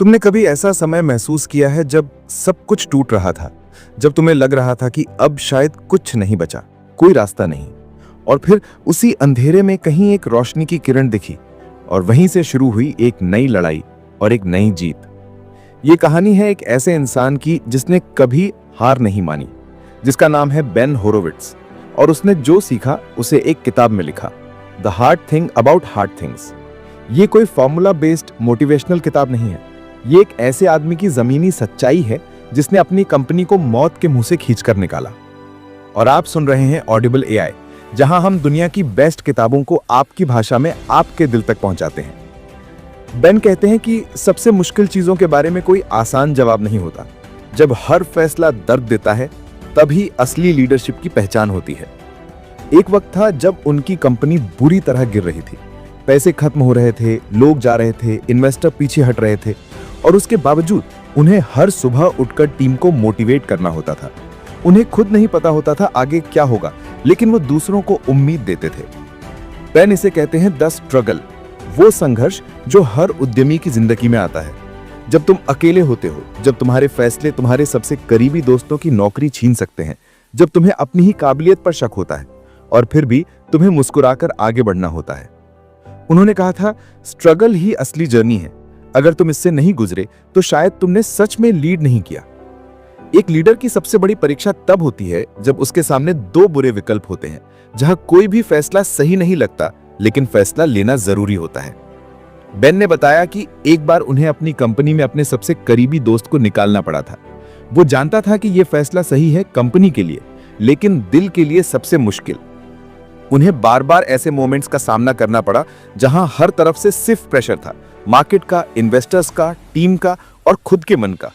तुमने कभी ऐसा समय महसूस किया है जब सब कुछ टूट रहा था, जब तुम्हें लग रहा था कि अब शायद कुछ नहीं बचा, कोई रास्ता नहीं, और फिर उसी अंधेरे में कहीं एक रोशनी की किरण दिखी और वहीं से शुरू हुई एक नई लड़ाई और एक नई जीत। ये कहानी है एक ऐसे इंसान की जिसने कभी हार नहीं मानी, जिसका नाम है बेन होरोविट्ज, और उसने जो सीखा उसे एक किताब में लिखा, the hard thing about hard things. ये कोई फॉर्मूला बेस्ड मोटिवेशनल किताब नहीं है, ये एक ऐसे आदमी की जमीनी सच्चाई है जिसने अपनी कंपनी को मौत के मुंह से खींचकर निकाला। और आप सुन रहे हैं ऑडिबल एआई, जहां हम दुनिया की बेस्ट किताबों को आपकी भाषा में आपके दिल तक पहुंचाते हैं। बेन कहते हैं कि सबसे मुश्किल चीजों के बारे में कोई आसान जवाब नहीं होता। जब हर फैसला दर्द देता है, तभी असली लीडरशिप की पहचान होती है। एक वक्त था जब उनकी कंपनी बुरी तरह गिर रही थी, पैसे खत्म हो रहे थे, लोग जा रहे थे, इन्वेस्टर पीछे हट रहे थे, और उसके बावजूद उन्हें हर सुबह उठकर टीम को मोटिवेट करना होता था। उन्हें खुद नहीं पता होता था आगे क्या होगा, लेकिन वो दूसरों को उम्मीद देते थे। बेन इसे कहते हैं द स्ट्रगल, वो संघर्ष जो हर उद्यमी की जिंदगी में आता है। जब तुम अकेले होते हो, जब तुम्हारे फैसले तुम्हारे सबसे करीबी दोस्तों की नौकरी छीन सकते हैं, जब तुम्हें अपनी ही काबिलियत पर शक होता है, और फिर भी तुम्हें मुस्कुराकर आगे बढ़ना होता है। उन्होंने कहा था, स्ट्रगल ही असली जर्नी है। अगर तुम इससे नहीं गुजरे तो शायद तुमने सच में लीड नहीं किया। एक लीडर की सबसे बड़ी परीक्षा तब होती है जब उसके सामने दो बुरे विकल्प होते हैं, जहां कोई भी फैसला सही नहीं लगता, लेकिन फैसला लेना जरूरी होता है। बेन ने बताया कि एक बार उन्हें अपनी कंपनी में अपने सबसे करीबी दोस्त को निकालना पड़ा था। वो जानता था कि यह फैसला सही है कंपनी के लिए, लेकिन दिल के लिए सबसे मुश्किल। उन्हें बार बार ऐसे मोमेंट्स का सामना करना पड़ा जहां हर तरफ से सिर्फ प्रेशर था, मार्केट का, इन्वेस्टर्स का, टीम का और खुद के मन का।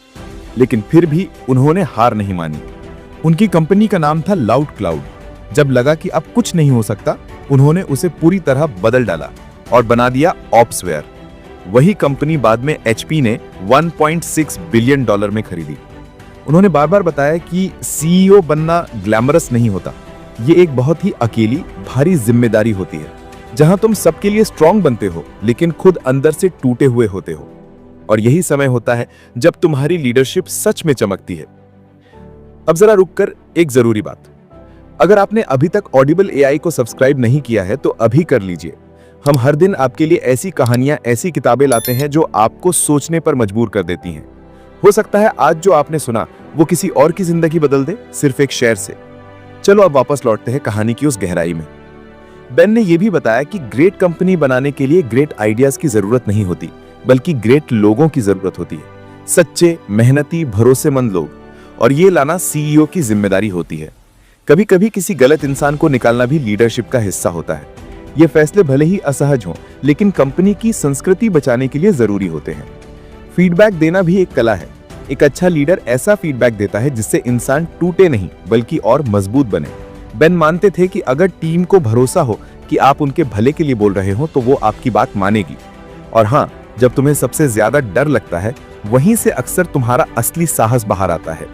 लेकिन फिर भी उन्होंने हार नहीं मानी। उनकी कंपनी का नाम था लाउड क्लाउड। जब लगा कि अब कुछ नहीं हो सकता, उन्होंने उसे पूरी तरह बदल डाला और बना दिया ऑप्सवेयर। वही कंपनी बाद में एचपी ने $1.6 बिलियन में खरीदी। उन्होंने बार बार बताया कि सीईओ बनना ग्लैमरस नहीं होता, ये एक बहुत ही अकेली भारी जिम्मेदारी होती है, जहां तुम सबके लिए स्ट्रांग बनते हो लेकिन खुद अंदर से टूटे हुए होते हो। और यही समय होता है जब तुम्हारी लीडरशिप सच में चमकती है। अब जरा रुककर एक जरूरी बात, अगर आपने अभी तक ऑडिबल एआई को सब्सक्राइब नहीं किया है तो अभी कर लीजिए। हम हर दिन आपके लिए ऐसी कहानियां, ऐसी किताबें लाते हैं जो आपको सोचने पर मजबूर कर देती हैं। हो सकता है आज जो आपने सुना वो किसी और की जिंदगी बदल दे, सिर्फ एक शेयर से। चलो अब वापस लौटते हैं कहानी की उस गहराई में। बेन ने यह भी बताया कि ग्रेट कंपनी बनाने के लिए ग्रेट आइडियाज की जरूरत नहीं होती, बल्कि ग्रेट लोगों की जरूरत होती है। सच्चे, मेहनती, भरोसेमंद लोग, और ये लाना सीईओ की जिम्मेदारी होती है। कभी कभी किसी गलत इंसान को निकालना भी लीडरशिप का हिस्सा होता है। ये फैसले भले ही असहज हों, लेकिन कंपनी की संस्कृति बचाने के लिए जरूरी होते हैं। फीडबैक देना भी एक कला है। एक अच्छा लीडर ऐसा फीडबैक देता है जिससे इंसान टूटे नहीं बल्कि और मजबूत बने। बेन मानते थे कि अगर टीम को भरोसा हो कि आप उनके भले के लिए बोल रहे हो तो वो आपकी बात मानेगी। और हाँ, जब तुम्हें सबसे ज्यादा डर लगता है, वहीं से अक्सर तुम्हारा असली साहस बाहर आता है।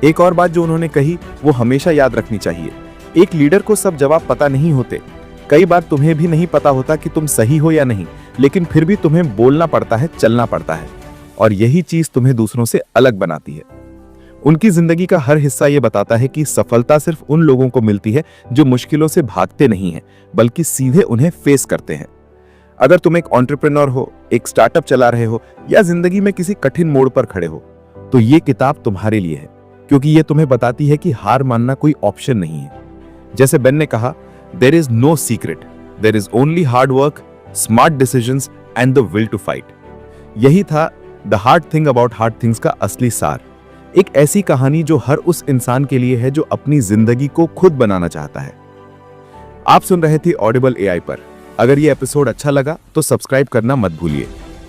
एक और बात जो उन्होंने कही वो हमेशा याद रखनी चाहिए, एक लीडर को सब जवाब पता नहीं होते। कई बार तुम्हें भी नहीं पता होता कि तुम सही हो या नहीं, लेकिन फिर भी तुम्हें बोलना पड़ता है, चलना पड़ता है, और यही चीज तुम्हें दूसरों से अलग बनाती है। उनकी जिंदगी का हर हिस्सा ये बताता है कि सफलता सिर्फ उन लोगों को मिलती है जो मुश्किलों से भागते नहीं हैं, बल्कि सीधे उन्हें फेस करते हैं। अगर तुम एक एंटरप्रेन्योर हो, एक स्टार्टअप चला रहे हो, या जिंदगी में किसी कठिन मोड़ पर खड़े हो, तो ये किताब तुम्हारे लिए है, क्योंकि ये तुम्हें बताती है कि हार मानना कोई ऑप्शन नहीं है। जैसे बेन ने कहा, there is no secret, there is only hard work, smart decisions and the will to fight. यही था the hard thing about hard things का असली सार। एक ऐसी कहानी जो हर उस इंसान के लिए है जो अपनी जिंदगी को खुद बनाना चाहता है। आप सुन रहे थे ऑडिबल एआई पर। अगर ये एपिसोड अच्छा लगा तो सब्सक्राइब करना मत भूलिए।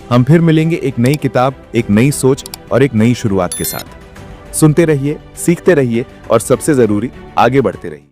हम फिर मिलेंगे एक नई किताब, एक नई सोच और एक नई शुरुआत के साथ। सुनते रहिए, सीखते रहिए और सबसे जरूरी, आगे बढ़ते रहिए।